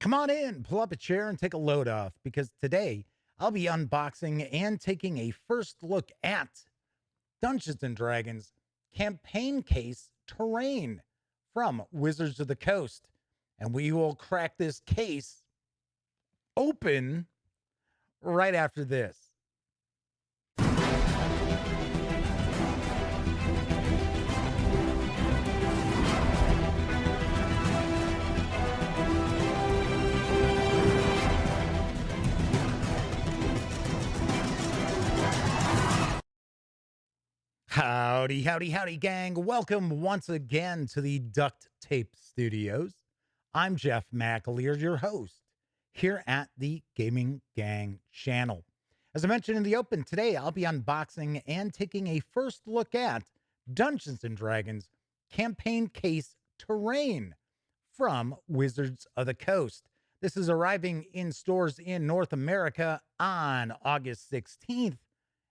Come on in, pull up a chair, and take a load off because today I'll be unboxing and taking a first look at Dungeons and Dragons campaign case terrain from Wizards of the Coast. And we will crack this case open right after this. Howdy, howdy, howdy, gang. Welcome once again to the Duct Tape Studios. I'm Jeff McAleer, your host here at the Gaming Gang channel. As I mentioned in the open, today I'll be unboxing and taking a first look at Dungeons and Dragons campaign case terrain from Wizards of the Coast. This is arriving in stores in North America on August 16th,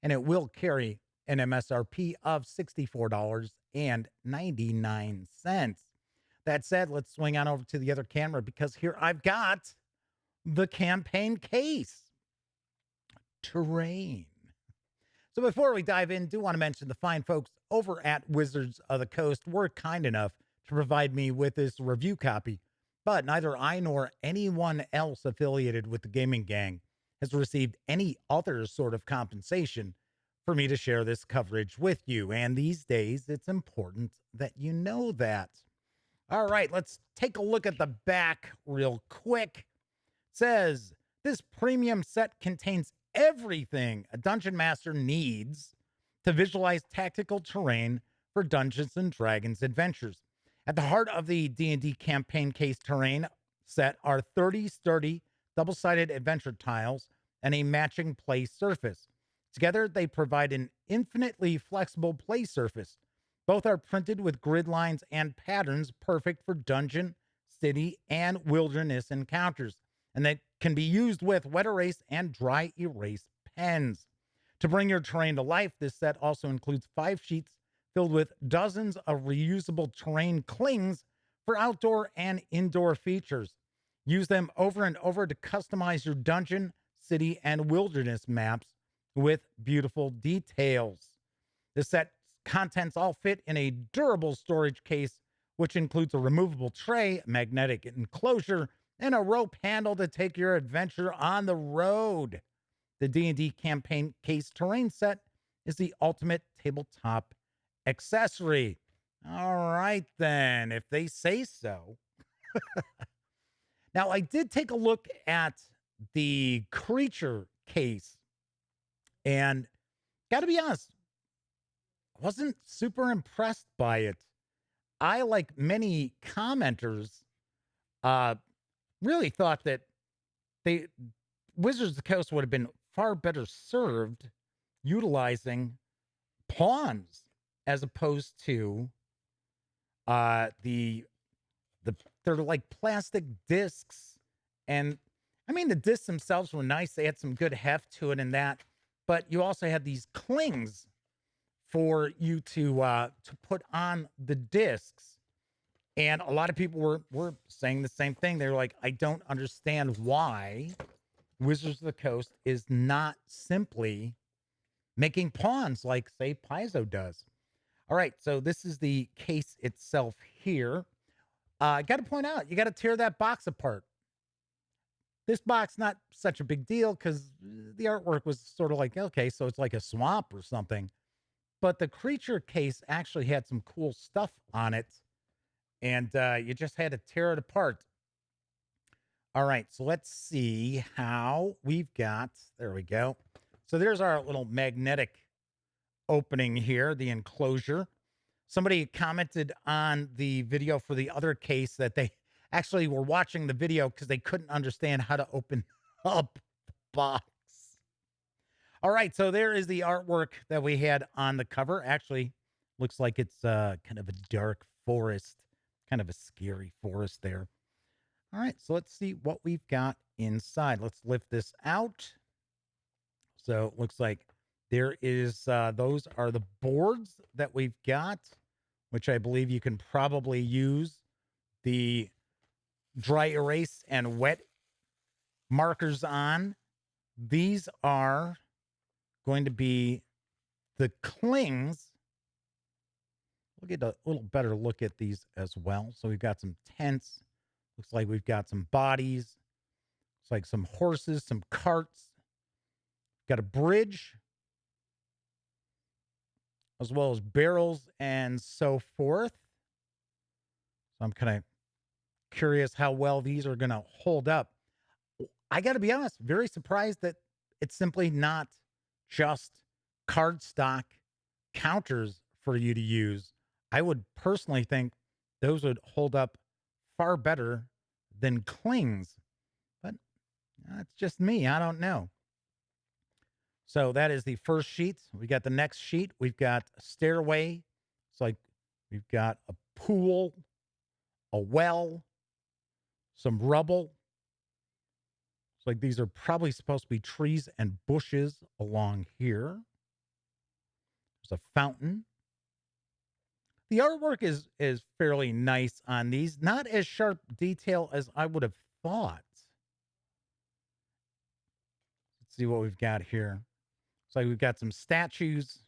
and it will carry an MSRP of $64.99. That said, let's swing on over to the other camera because here I've got the campaign case terrain. So before we dive in, do want to mention the fine folks over at Wizards of the Coast were kind enough to provide me with this review copy, but neither I nor anyone else affiliated with the Gaming Gang has received any other sort of compensation for me to share this coverage with you. And these days, it's important that you know that. All right, let's take a look at the back real quick. It says, this premium set contains everything a dungeon master needs to visualize tactical terrain for Dungeons and Dragons adventures. At the heart of the D&D campaign case terrain set are 30 sturdy double-sided adventure tiles and a matching play surface. Together, they provide an infinitely flexible play surface. Both are printed with grid lines and patterns perfect for dungeon, city, and wilderness encounters, and they can be used with wet erase and dry erase pens. To bring your terrain to life, this set also includes 5 sheets filled with dozens of reusable terrain clings for outdoor and indoor features. Use them over and over to customize your dungeon, city, and wilderness maps with beautiful details. The set's contents all fit in a durable storage case, which includes a removable tray, magnetic enclosure, and a rope handle to take your adventure on the road. The D&D campaign case terrain set is the ultimate tabletop accessory. All right, then, if they say so. Now, I did take a look at the creature case, and got to be honest, wasn't super impressed by it. I, like many commenters, really thought that they Wizards of the Coast would have been far better served utilizing pawns as opposed to the they're like plastic discs. And I mean, the discs themselves were nice. They had some good heft to it and that, but you also had these clings for you to put on the discs. And a lot of people were saying the same thing. They were like, I don't understand why Wizards of the Coast is not simply making pawns like, say, Paizo does. All right, so this is the case itself here. I got to point out, you got to tear that box apart. This box, not such a big deal because the artwork was sort of like, okay, so it's like a swamp or something. But the creature case actually had some cool stuff on it, and you just had to tear it apart. All right, so let's see how we've got, there we go. So there's our little magnetic opening here, the enclosure. Somebody commented on the video for the other case that they actually were watching the video because they couldn't understand how to open up the box. All right, so there is the artwork that we had on the cover. Actually, looks like it's kind of a dark forest, kind of a scary forest there. All right, so let's see what we've got inside. Let's lift this out. So it looks like there is, those are the boards that we've got, which I believe you can probably use the dry erase and wet markers on. These are going to be the clings. We'll get a little better look at these as well. So we've got some tents. Looks like we've got some bodies. Looks like some horses, some carts. Got a bridge, as well as barrels and so forth. So I'm kind of curious how well these are going to hold up. I got to be honest, very surprised that it's simply not just cardstock counters for you to use. I would personally think those would hold up far better than clings, but that's just me. I don't know. So that is the first sheet. We got the next sheet. We've got a stairway. It's like we've got a pool, a well, some rubble. It's like these are probably supposed to be trees and bushes along here. There's a fountain. The artwork is fairly nice on these. Not as sharp detail as I would have thought. Let's see what we've got here. It's like we've got some statues.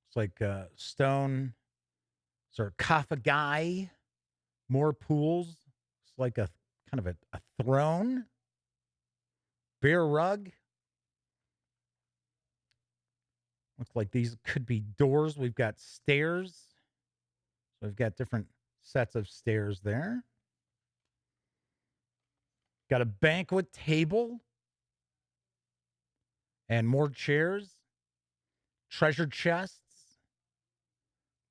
It's like a stone sarcophagi, more pools. It's like a kind of a throne, bear rug. Looks like these could be doors. We've got stairs. So we've got different sets of stairs there. Got a banquet table and more chairs, treasure chests,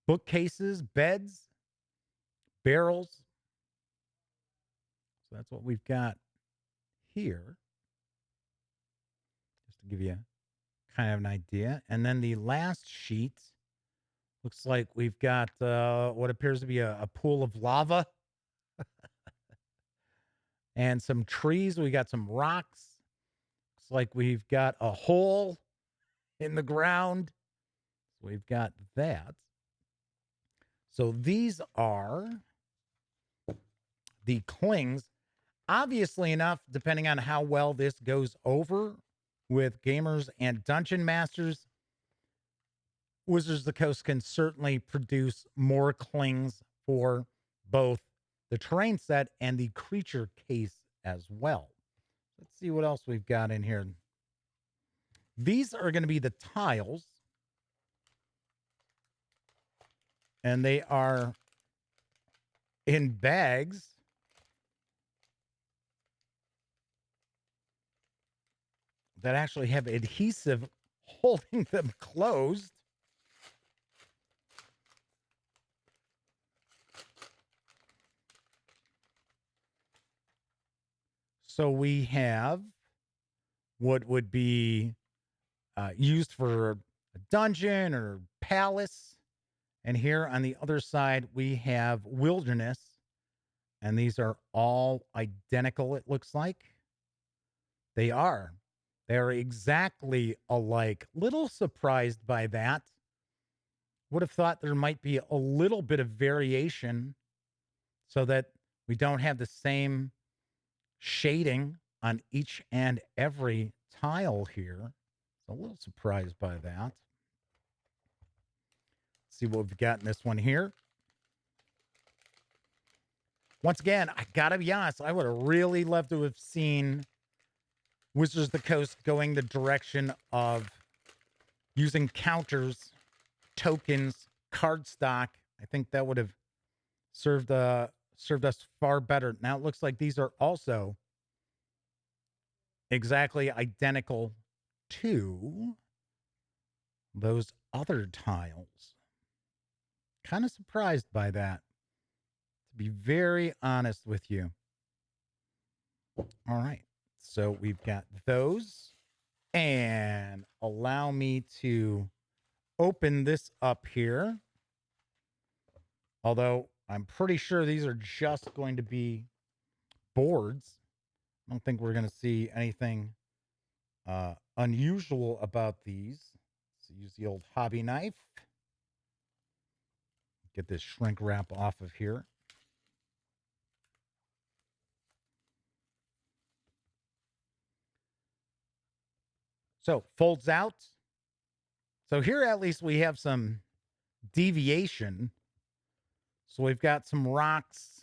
bookcases, beds, barrels. So that's what we've got here, just to give you kind of an idea. And then the last sheet looks like we've got what appears to be a pool of lava and some trees. We got some rocks. Looks like we've got a hole in the ground. So we've got that. So these are the clings. Obviously enough, depending on how well this goes over with gamers and dungeon masters, Wizards of the Coast can certainly produce more clings for both the terrain set and the creature case as well. Let's see what else we've got in here. These are going to be the tiles, and they are in bags. That actually have adhesive holding them closed. So we have what would be used for a dungeon or palace. And here on the other side, we have wilderness. And these are all identical, it looks like. They are. They're exactly alike. Little surprised by that. Would have thought there might be a little bit of variation so that we don't have the same shading on each and every tile here. So a little surprised by that. Let's see what we've got in this one here. Once again, I gotta be honest, I would have really loved to have seen Wizards of the Coast going the direction of using counters, tokens, cardstock. I think that would have served us far better. Now it looks like these are also exactly identical to those other tiles. Kind of surprised by that, to be very honest with you. All right. So we've got those. And allow me to open this up here. Although I'm pretty sure these are just going to be boards. I don't think we're going to see anything unusual about these. Let's use the old hobby knife. Get this shrink wrap off of here. So folds out. So here at least we have some deviation. So we've got some rocks.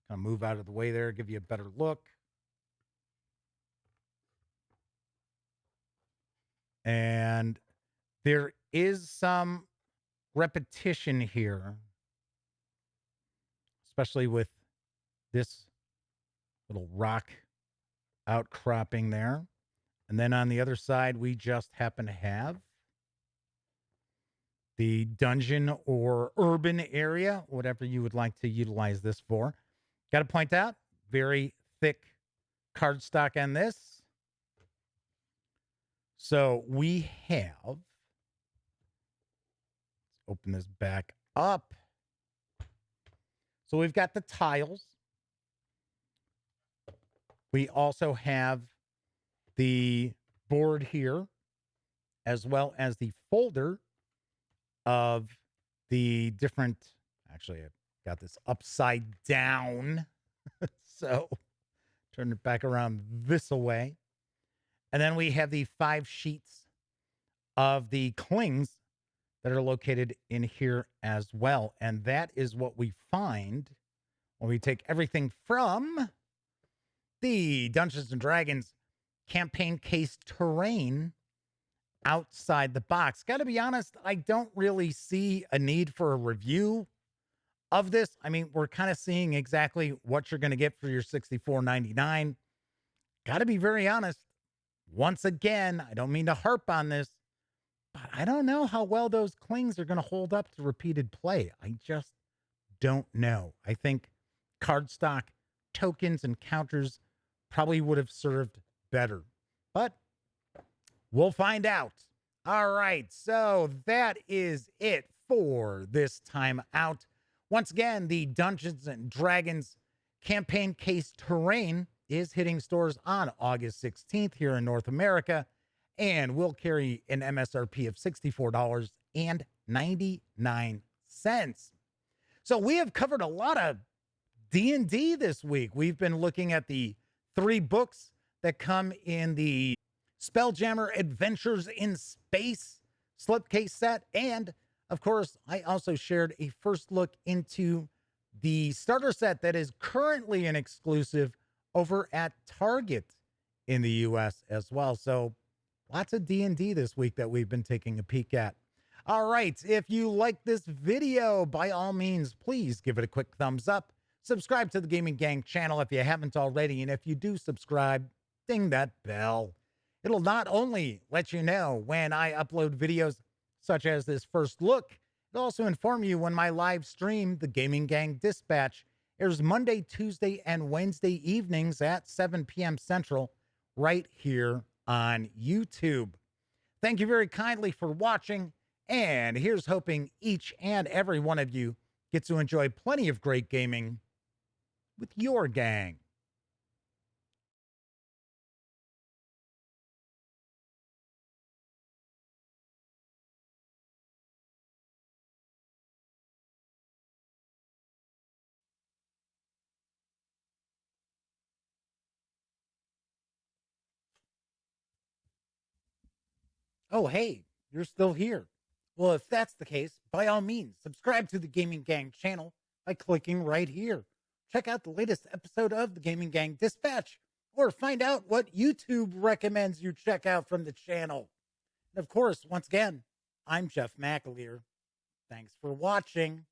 Kind of move out of the way there, give you a better look. And there is some repetition here, especially with this little rock outcropping there. And then on the other side, we just happen to have the dungeon or urban area, whatever you would like to utilize this for. Got to point out, very thick cardstock on this. So we have, let's open this back up. So we've got the tiles. We also have the board here, as well as the folder of the different, actually, I've got this upside down. So turn it back around this way. And then we have the 5 sheets of the clings that are located in here as well. And that is what we find when we take everything from the Dungeons and Dragons campaign case terrain outside the box. Got to be honest, I don't really see a need for a review of this. I mean, we're kind of seeing exactly what you're going to get for your $64.99. Got to be very honest. Once again, I don't mean to harp on this, but I don't know how well those clings are going to hold up to repeated play. I just don't know. I think cardstock tokens and counters probably would have served better, but we'll find out. All right, so that is it for this time out. Once again, the Dungeons and Dragons campaign case terrain is hitting stores on August 16th here in North America, and will carry an MSRP of $64.99. So we have covered a lot of D&D this week. We've been looking at the 3 books that come in the Spelljammer Adventures in Space slipcase set. And, of course, I also shared a first look into the starter set that is currently an exclusive over at Target in the U.S. as well. So lots of D&D this week that we've been taking a peek at. All right, if you like this video, by all means, please give it a quick thumbs up. Subscribe to the Gaming Gang channel if you haven't already. And if you do subscribe, ding that bell. It'll not only let you know when I upload videos such as this first look, it'll also inform you when my live stream, the Gaming Gang Dispatch, airs Monday, Tuesday, and Wednesday evenings at 7 p.m. Central right here on YouTube. Thank you very kindly for watching, and here's hoping each and every one of you gets to enjoy plenty of great gaming with your gang. Oh, hey, you're still here. Well, if that's the case, by all means, subscribe to the Gaming Gang channel by clicking right here. Check out the latest episode of the Gaming Gang Dispatch, or find out what YouTube recommends you check out from the channel. And of course, once again, I'm Jeff McAleer. Thanks for watching.